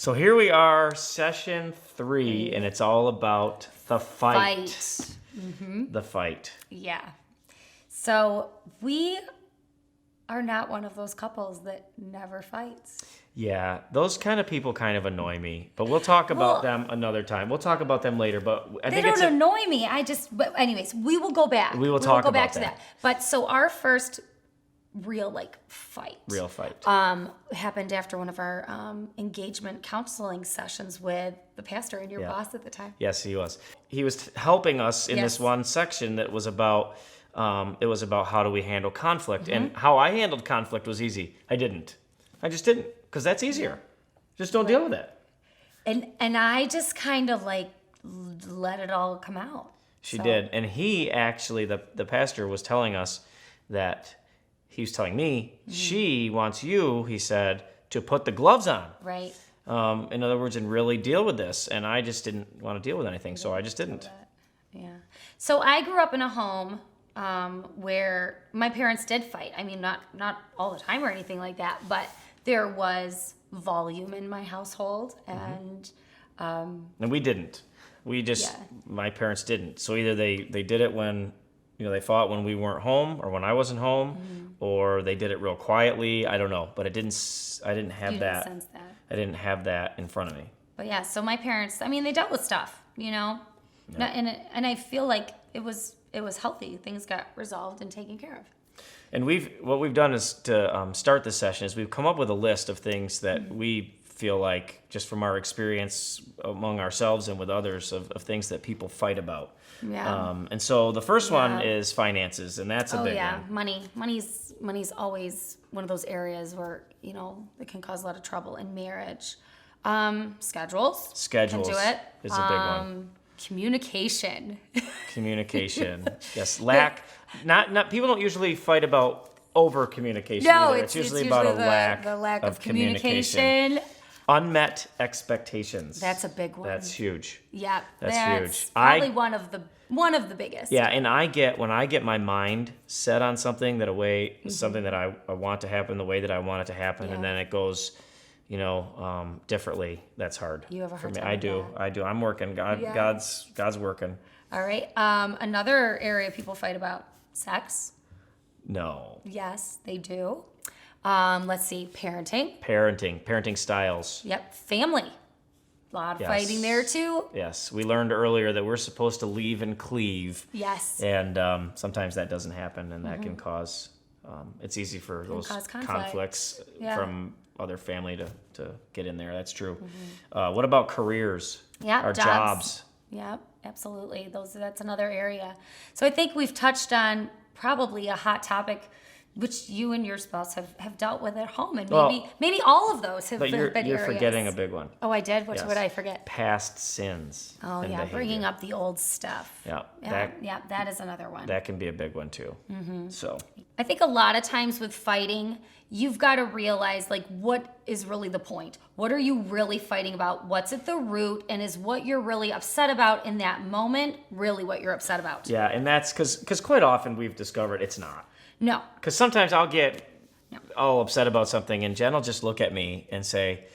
So here we are, session 3, and it's all about the fight. Mm-hmm. The fight. Yeah. So we are not one of those couples that never fights. Yeah, those kind of people kind of annoy me, but we'll talk about them another time. We'll talk about them later, but I think they don't annoy me. But anyways, we will go back. We will talk go about back to that. But so our first real fight. Real fight. Happened after one of our engagement counseling sessions with the pastor and your boss at the time. Yes, he was. He was helping us in Yes. this one section that was about how do we handle conflict, and how I handled conflict was easy. I just didn't, because that's easier. Just don't deal with it. And I just kind of let it all come out. She did, and he actually, the pastor was telling us that. He was telling me, she wants you, he said, to put the gloves on. Right. In other words, and really deal with this. And I just didn't want to deal with anything, so I just didn't. Yeah. So I grew up in a home where my parents did fight. I mean, not all the time or anything like that, but there was volume in my household, and we didn't. My parents didn't. So either they did it when, they fought when we weren't home or when I wasn't home, or they did it real quietly. I don't know, but I didn't have you that. didn't sense that. I didn't have that in front of me. But yeah, so my parents, I mean, they dealt with stuff, Yeah. and I feel like it was healthy. Things got resolved and taken care of. And what we've done is to start this session is we've come up with a list of things that we feel like, just from our experience among ourselves and with others, of things that people fight about. Yeah. And so the first one is finances, and that's a big one. Money's always one of those areas where it can cause a lot of trouble in marriage. Schedules can do it. Is a big one. Communication. Yes, not people don't usually fight about over communication. No, either. it's usually about the lack of communication. Unmet expectations. That's a big one. That's huge. Yeah, that's huge. Probably one of the biggest. Yeah, and when I get my mind set on something something that I want to happen the way that I want it to happen, and then it goes, differently. That's hard. You have a hard time. I do. I'm working. God's working. All right. Another area people fight about: sex. No. Yes, they do. Let's see, Parenting styles. Yep, family. A lot of fighting there too. Yes, we learned earlier that we're supposed to leave and cleave. Yes. And sometimes that doesn't happen, and that can cause, it's easy for those conflicts from other family to get in there. That's true. What about careers? Yeah, our jobs. Yep, absolutely. That's another area. So I think we've touched on probably a hot topic which you and your spouse have dealt with at home, and maybe all of those have been areas. But you're forgetting a big one. Oh, I did? What did I forget? Past sins. Oh, yeah, behavior. Bringing up the old stuff. Yeah. That is another one. That can be a big one, too. So I think a lot of times with fighting, you've got to realize, what is really the point? What are you really fighting about? What's at the root? And is what you're really upset about in that moment really what you're upset about? Yeah, and that's because quite often we've discovered it's not. No. Because sometimes I'll get all upset about something, and Jen will just look at me and say,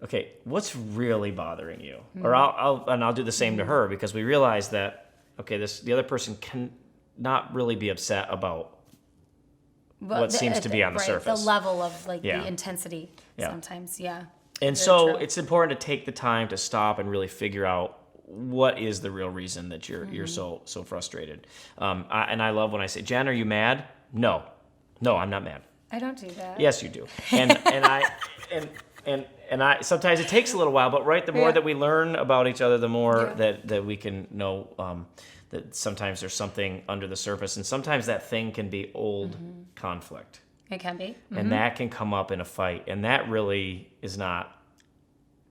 okay, what's really bothering you? Or I'll do the same to her, because we realize that, okay, the other person can not really be upset about what seems to be on the surface. The level of the intensity sometimes, And so it's important to take the time to stop and really figure out what is the real reason that you're so frustrated. And I love when I say, Jen, are you mad? No, I'm not mad. I don't do that. Yes, you do. And I sometimes it takes a little while, but the more that we learn about each other, the more that we can know that sometimes there's something under the surface, and sometimes that thing can be old conflict. It can be. And that can come up in a fight, and that really is not.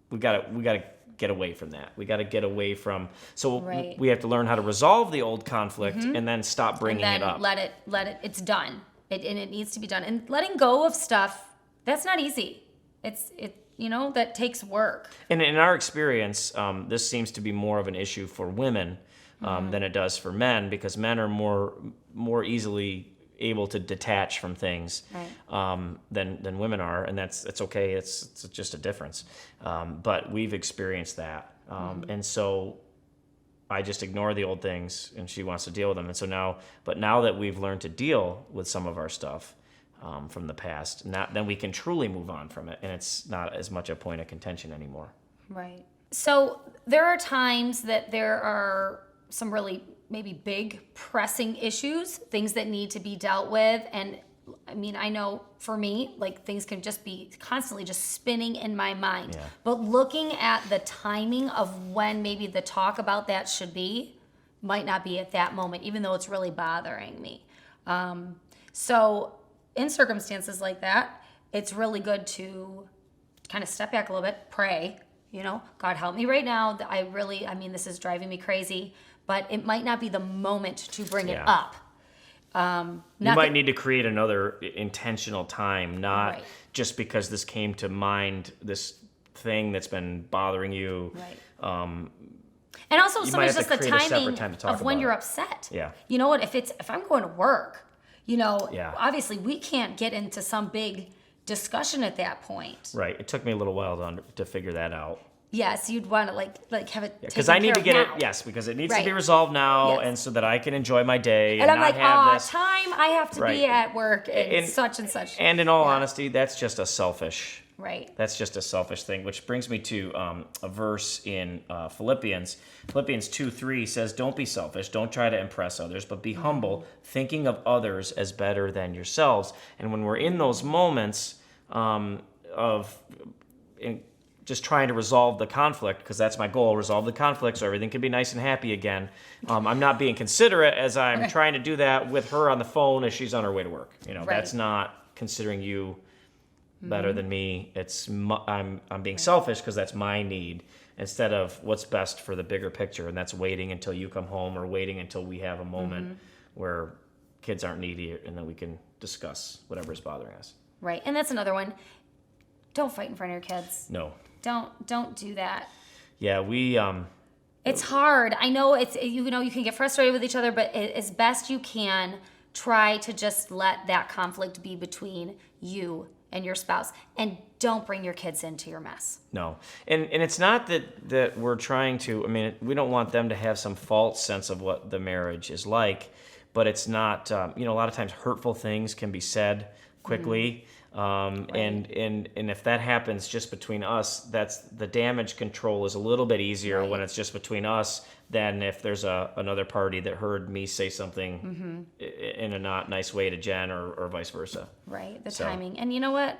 We gotta get away from that. We got to get away from. So we have to learn how to resolve the old conflict and then stop bringing it up. Let it. It's done. And it needs to be done. And letting go of stuff, that's not easy. That takes work. And in our experience, this seems to be more of an issue for women than it does for men, because men are more easily able to detach from things Right. than women are, and it's okay. It's just a difference. But we've experienced that, and so I just ignore the old things, and she wants to deal with them. And so now that we've learned to deal with some of our stuff from the past, then we can truly move on from it, and it's not as much a point of contention anymore. Right. So there are times that there are some really maybe big pressing issues, things that need to be dealt with. And I mean, I know for me, like things can just be constantly just spinning in my mind. Yeah. But looking at the timing of when maybe the talk about that should be might not be at that moment, even though it's really bothering me. So in circumstances like that, it's really good to kind of step back a little bit, pray, God help me right now. This is driving me crazy, but it might not be the moment to bring it up. You might need to create another intentional time, not Right. just because this came to mind, this thing that's been bothering you. Right. And also You might sometimes have just to the create a separate timing time to talk of when about you're it. upset. Yeah. You know what? If I'm going to work, Yeah. obviously we can't get into some big discussion at that point. Right. It took me a little while to figure that out. Yes, you'd want to like have it Because taken I need to care get of it, now. yes, because it needs to be Right. resolved now, Yes. and so that I can enjoy my day And I'm not like, have this. time I have to Right. be at work and And- such and such. And in all Yeah. honesty, that's just a selfish. Right. That's just a selfish thing, which brings me to a verse in Philippians. Philippians 2:3 says, "Don't be selfish. Don't try to impress others, but be humble, thinking of others as better than yourselves." And when we're in those moments just trying to resolve the conflict, because that's my goal, resolve the conflict so everything can be nice and happy again. I'm not being considerate as I'm Right. trying to do that with her on the phone as she's on her way to work. That's Right. not considering you better than me. I'm being selfish because that's my need instead of what's best for the bigger picture, and that's waiting until you come home or waiting until we have a moment where kids aren't needy, and then we can discuss whatever is bothering us. Right. And that's another one. Don't fight in front of your kids. No. Don't do that. Yeah, we It's hard. I know you can get frustrated with each other, but as best you can, try to just let that conflict be between you and your spouse, and don't bring your kids into your mess. No, and it's not that we're trying to. I mean, we don't want them to have some false sense of what the marriage is like, but it's not. A lot of times hurtful things can be said quickly, and if that happens just between us, that's the damage control is a little bit easier when it's just between us than if there's another party that heard me say something in a not nice way to Jen or vice versa. Right. The So- timing. And you know what?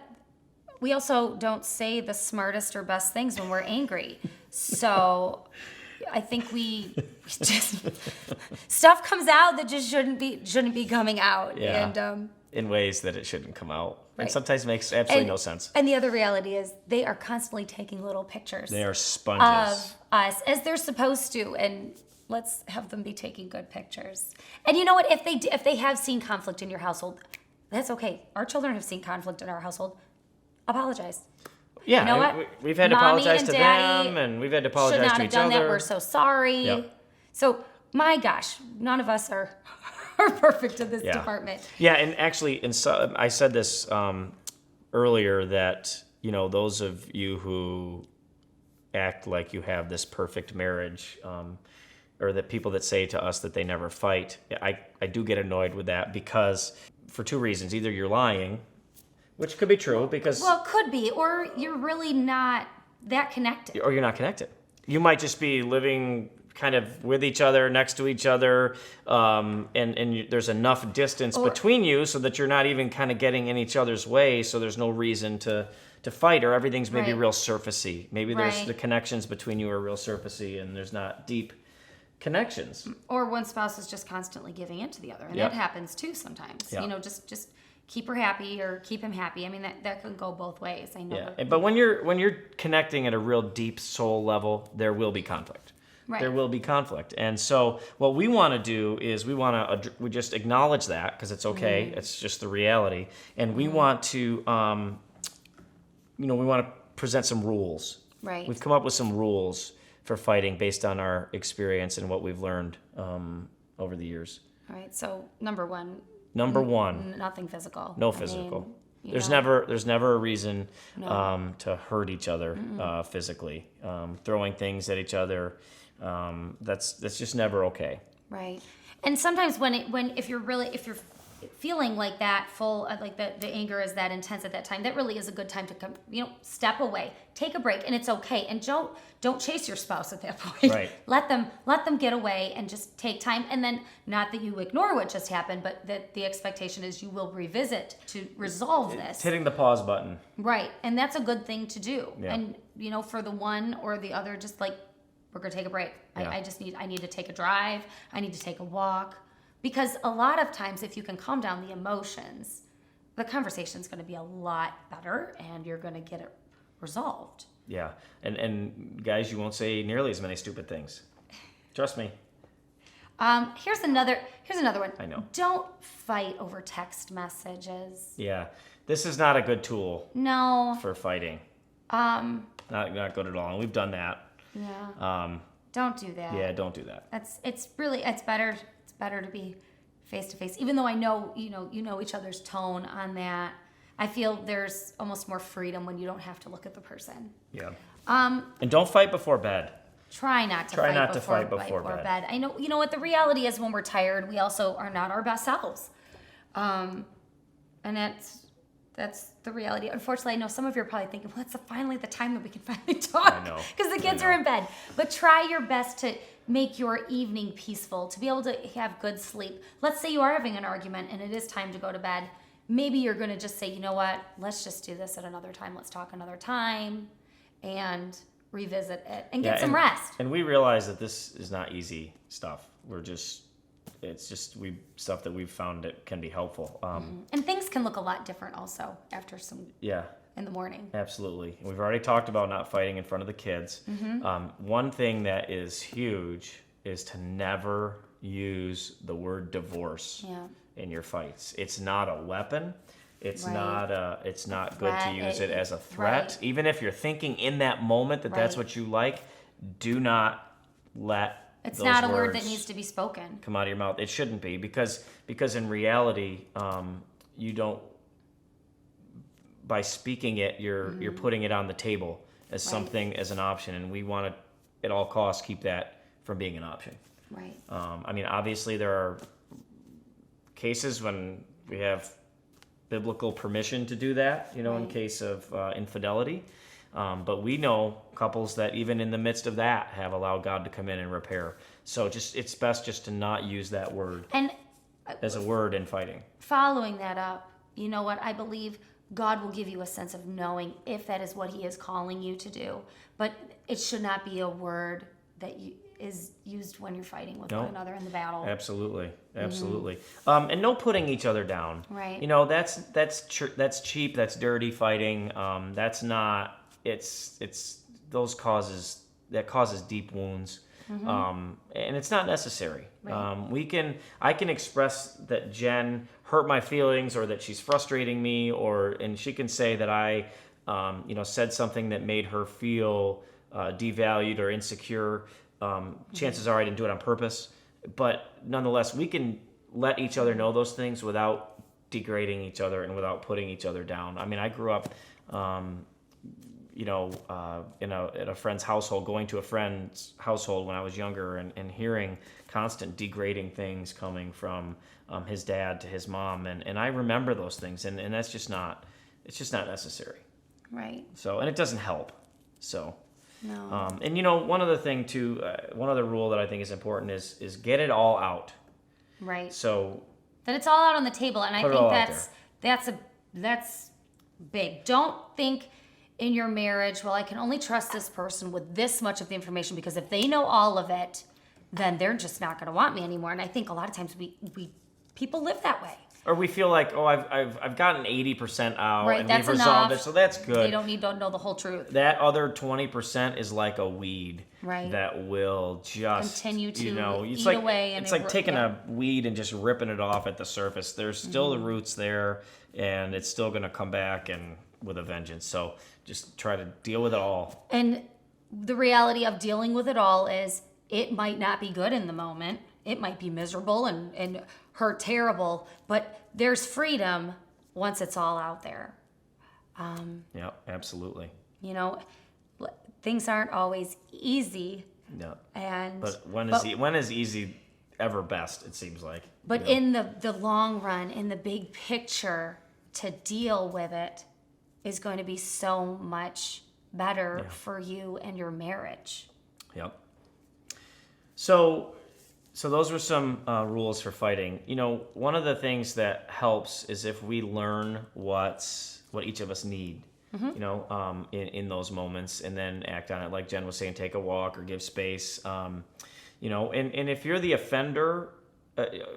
We also don't say the smartest or best things when we're angry. So I think we just stuff comes out that just shouldn't be coming out. Yeah. And In ways that it shouldn't come out, and Right. sometimes makes absolutely no sense. And the other reality is they are constantly taking little pictures They are sponges. of us as they're supposed to, and let's have them be taking good pictures. And you know what? If they have seen conflict in your household, that's okay. Our children have seen conflict in our household. Apologize. Yeah, You know what? we've had to Mommy apologize and to Daddy them, and we've had to Should apologize not to have each done other. that. We're so sorry. Yep. So my gosh, none of us are perfect in this Yeah. department. Yeah, and actually, I said this earlier that those of you who act like you have this perfect marriage, or that people that say to us that they never fight, I do get annoyed with that because for two reasons: either you're lying, which could be true because, Well, it could be, or you're really not that connected. or you're not connected. You might just be living kind of with each other, next to each other, there's enough distance between you so that you're not even kind of getting in each other's way, so there's no reason to fight, or everything's maybe Right. real surfacey. Maybe there's Right. the connections between you are real surfacey and there's not deep connections. Or one spouse is just constantly giving in to the other, and Yep. that happens too sometimes. Yep. Just keep her happy or keep him happy. I mean, that can go both ways. I know. Yeah, but when you're connecting at a real deep soul level, there will be conflict. Right. There will be conflict, and so what we want to do is we just acknowledge that because it's okay. Mm-hmm. It's just the reality, and we want to we want to present some rules. Right. We've come up with some rules for fighting based on our experience and what we've learned over the years. All right. So number one, Number one, Nothing physical. no I mean, physical. you There's know, never a reason No. to hurt each other physically. Throwing things at each other, that's just never okay. Right. And sometimes if you're feeling like that full like the anger is that intense at that time, that really is a good time to come, step away, take a break, and it's okay. And don't chase your spouse at that point. Right. Let them get away and just take time. And then not that you ignore what just happened, but that the expectation is you will revisit to resolve this. It's hitting the pause button. Right. And that's a good thing to do. Yeah. And for the one or the other, just like, we're gonna take a break. Yeah. I need to take a drive. I need to take a walk. Because a lot of times, if you can calm down the emotions, the conversation's going to be a lot better, and you're going to get it resolved. Yeah, and guys, you won't say nearly as many stupid things. Trust me. Here's another one. I know. Don't fight over text messages. Yeah, this is not a good tool No. for fighting. Not good at all. And we've done that. Yeah. Don't do that. Yeah, don't do that. It's better. It's better to be face to face. Even though I know you know each other's tone on that. I feel there's almost more freedom when you don't have to look at the person. Yeah. And don't fight before bed. Try not to fight before bed. I know, what the reality is when we're tired, we also are not our best selves. And that's the reality. Unfortunately, I know some of you are probably thinking, well, it's finally the time that we can finally talk. I know. Because the kids are in bed. But try your best to make your evening peaceful, to be able to have good sleep. Let's say you are having an argument and it is time to go to bed. Maybe you're going to just say, you know what, let's just do this at another time. Let's talk another time and revisit it and get some rest. And we realize that this is not easy stuff. It's just stuff that we've found that can be helpful. And things can look a lot different also after some in the morning. Absolutely. We've already talked about not fighting in front of the kids. One thing that is huge is to never use the word divorce in your fights. It's not a weapon. It's not good to use it as a threat. Right. Even if you're thinking in that moment that that's what you like, do not let It's those not a word words that needs to be spoken. come out of your mouth. It shouldn't be because in reality, you don't. By speaking it, you're putting it on the table as something, as an option, and we want to, at all costs, keep that from being an option. Right. Obviously, there are cases when we have biblical permission to do that, in case of infidelity. But we know couples that even in the midst of that have allowed God to come in and repair. So it's best just to not use that word And as a word in fighting. following that up, you know what? I believe God will give you a sense of knowing if that is what He is calling you to do. But it should not be a word that is used when you're fighting with one another in the battle. Absolutely. And no putting each other down. Right. That's cheap. That's dirty fighting. That's not. It's those causes deep wounds. And it's not necessary. Right. I can express that Jen hurt my feelings, or that she's frustrating me, and she can say that I, said something that made her feel devalued or insecure. Chances are I didn't do it on purpose, but nonetheless, we can let each other know those things without degrading each other and without putting each other down. I grew up, in a friend's household, going to a friend's household when I was younger, and hearing constant degrading things coming from his dad to his mom, and I remember those things, and it's just not necessary. Right. So, and it doesn't help. So. No. And one other thing too, one other rule that I think is important is get it all out. Right. So that it's all out on the table, and I put it all out think that's big. Don't think in your marriage, well, I can only trust this person with this much of the information, because if they know all of it, then they're just not going to want me anymore. And I think a lot of times people live that way. Or we feel like, I've gotten 80% out, Right, and that's we've resolved enough. it, so that's good. They don't need to know the whole truth. That other 20% is like a weed, Right. that will just Continue to it's eat like, away and it's like it- taking yeah. a weed and just ripping it off at the surface. There's still the roots there, and it's still going to come back and with a vengeance. So just try to deal with it all. And the reality of dealing with it all is it might not be good in the moment. it might be miserable and hurt terrible, but there's freedom once it's all out there. Yeah, absolutely. You know, things aren't always easy. Yeah. And But when is easy ever best, it seems like. But in the long run, in the big picture, to deal with it is going to be so much better for you and your marriage. Yep. So those were some rules for fighting. You know, one of the things that helps is if we learn what each of us need. You know, in those moments, and then act on it. Like Jen was saying, take a walk or give space. You know, and if you're the offender,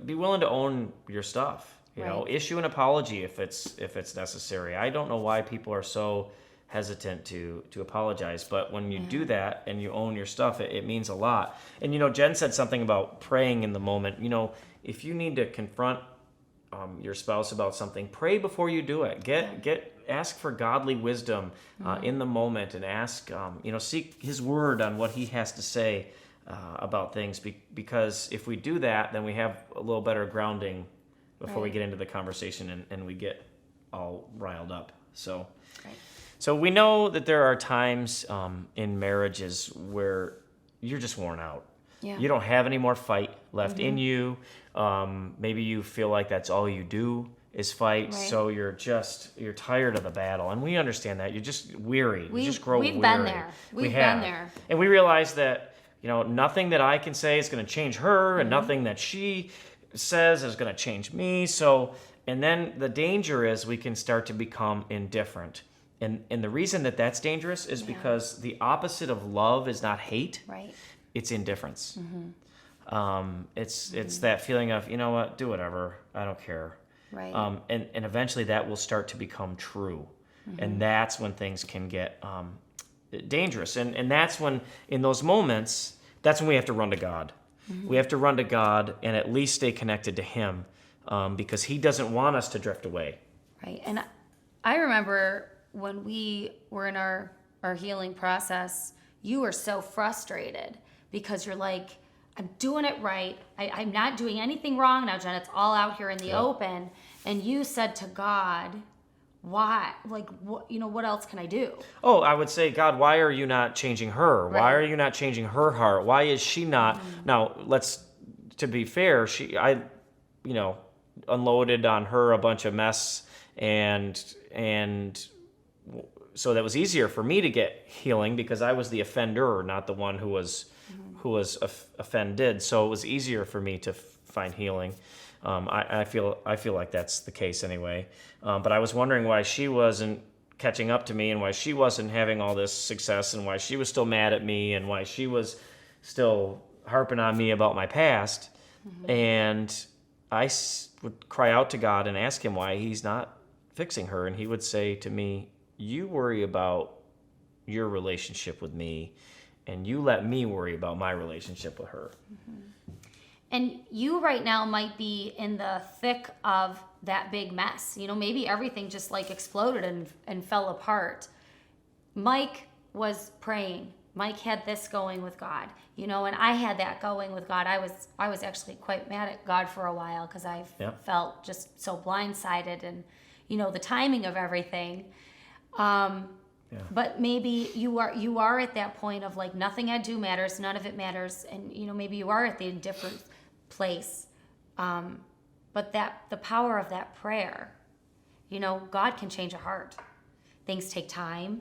be willing to own your stuff. You know, issue an apology if it's necessary. I don't know why people are so hesitant to apologize, but when you do that and you own your stuff, it means a lot. And you know, Jen said something about praying in the moment. You know, if you need to confront your spouse about something, pray before you do it. Ask for godly wisdom in the moment, and ask, seek His word on what He has to say about things. Because if we do that, then we have a little better grounding before we get into the conversation and we get all riled up. So we know that there are times in marriages where you're just worn out. Yeah. You don't have any more fight left in you. Maybe you feel like that's all you do is fight, so you're tired of the battle, and we understand that. You're just weary. You just grow weary. We've been there. We've been there. And we realize that, you know, nothing that I can say is going to change her, and nothing that she says is going to change me. So, and then the danger is we can start to become indifferent. And the reason that that's dangerous is because the opposite of love is not hate. Right. It's indifference. It's that feeling of, you know what, do whatever, I don't care. Right. And eventually that will start to become true. And that's when things can get dangerous. And that's when, in those moments, that's when we have to run to God. We have to run to God and at least stay connected to Him, because He doesn't want us to drift away. Right. And I remember when we were in our healing process, you were so frustrated because you're like, I'm doing it right. I'm not doing anything wrong now, Jen. It's all out here in the open. And you said to God, why? Like, what else can I do? Oh, I would say, God, why are you not changing her? Right. Why are you not changing her heart? Why is she not? Now, to be fair, I unloaded on her a bunch of mess, and so that was easier for me to get healing because I was the offender, not the one who was offended. So it was easier for me to find healing. I feel like that's the case anyway. But I was wondering why she wasn't catching up to me, and why she wasn't having all this success, and why she was still mad at me, and why she was still harping on me about my past. And I would cry out to God and ask Him why He's not fixing her, and He would say to me, you worry about your relationship with me, and you let me worry about my relationship with her. And you right now might be in the thick of that big mess. You know, maybe everything just like exploded and fell apart. Mike was praying. Mike had this going with God, you know, and I had that going with God. I was actually quite mad at God for a while because I felt just so blindsided and, you know, the timing of everything. But maybe you are at that point of like nothing I do matters, none of it matters, and you know maybe you are at the indifferent place. But the power of that prayer, you know, God can change a heart. Things take time.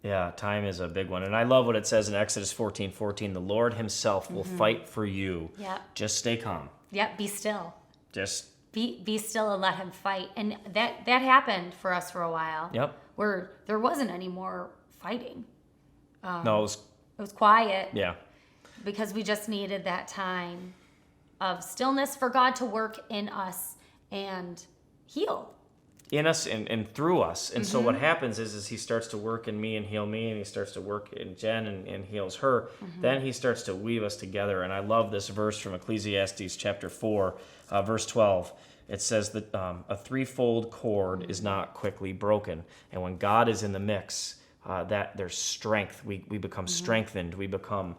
Yeah, time is a big one, and I love what it says in Exodus 14:14. The Lord Himself will fight for you. Yeah. Just stay calm. Yeah. Be still. Just be still and let Him fight. And that happened for us for a while. Yep. Where there wasn't any more fighting. No, it was quiet. Yeah. Because we just needed that time of stillness for God to work in us and heal. In us and through us. And so what happens is He starts to work in me and heal me, and He starts to work in Jen and heals her. Then He starts to weave us together. And I love this verse from Ecclesiastes chapter 4, verse 12. It says that a threefold cord is not quickly broken. And when God is in the mix, that there's strength. We become strengthened. We become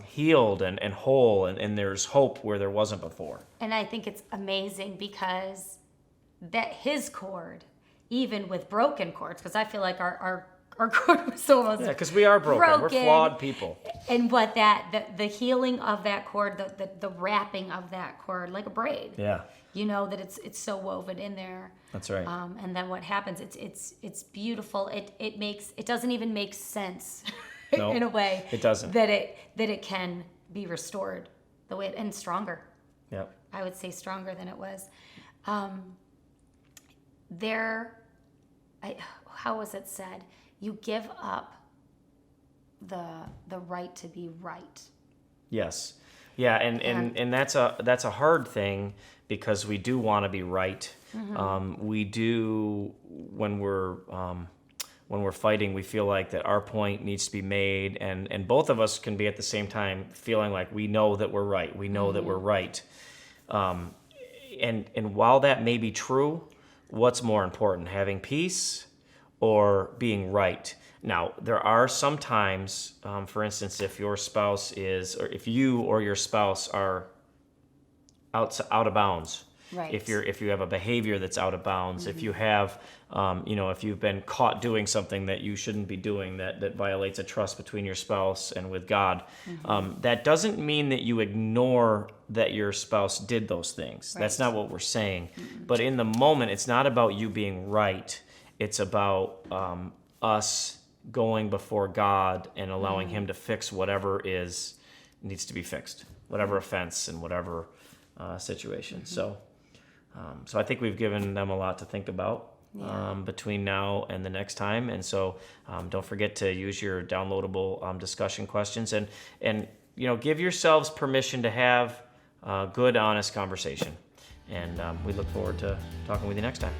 healed and whole, and there's hope where there wasn't before. And I think it's amazing because that his cord, even with broken cords, because I feel like our cord was almost Because we are broken. We're flawed people. And what the healing of that cord, the wrapping of that cord, like a braid. Yeah, You know that it's so woven in there. that's right. And then what happens? It's beautiful. It doesn't even make sense No, in a way. it doesn't. That it can be restored the way and stronger. Yep. I would say stronger than it was. How was it said? You give up the right to be right. Yes. Yeah, and that's a hard thing because we do want to be right. We do when we're fighting, we feel like that our point needs to be made, and both of us can be at the same time feeling like we know that we're right. We know that we're right. And while that may be true, what's more important, having peace or being right? Now, there are some times, for instance, if your spouse is, or if you or your spouse are out of bounds, Right. if you have a behavior that's out of bounds, if you have, if you've been caught doing something that you shouldn't be doing that violates a trust between your spouse and with God, that doesn't mean that you ignore that your spouse did those things. Right. That's not what we're saying. But in the moment, it's not about you being right. It's about us going before God and allowing Him to fix whatever needs to be fixed, whatever offense and whatever situation. So I think we've given them a lot to think about between now and the next time. And so don't forget to use your downloadable discussion questions and give yourselves permission to have good, honest conversation. And we look forward to talking with you next time.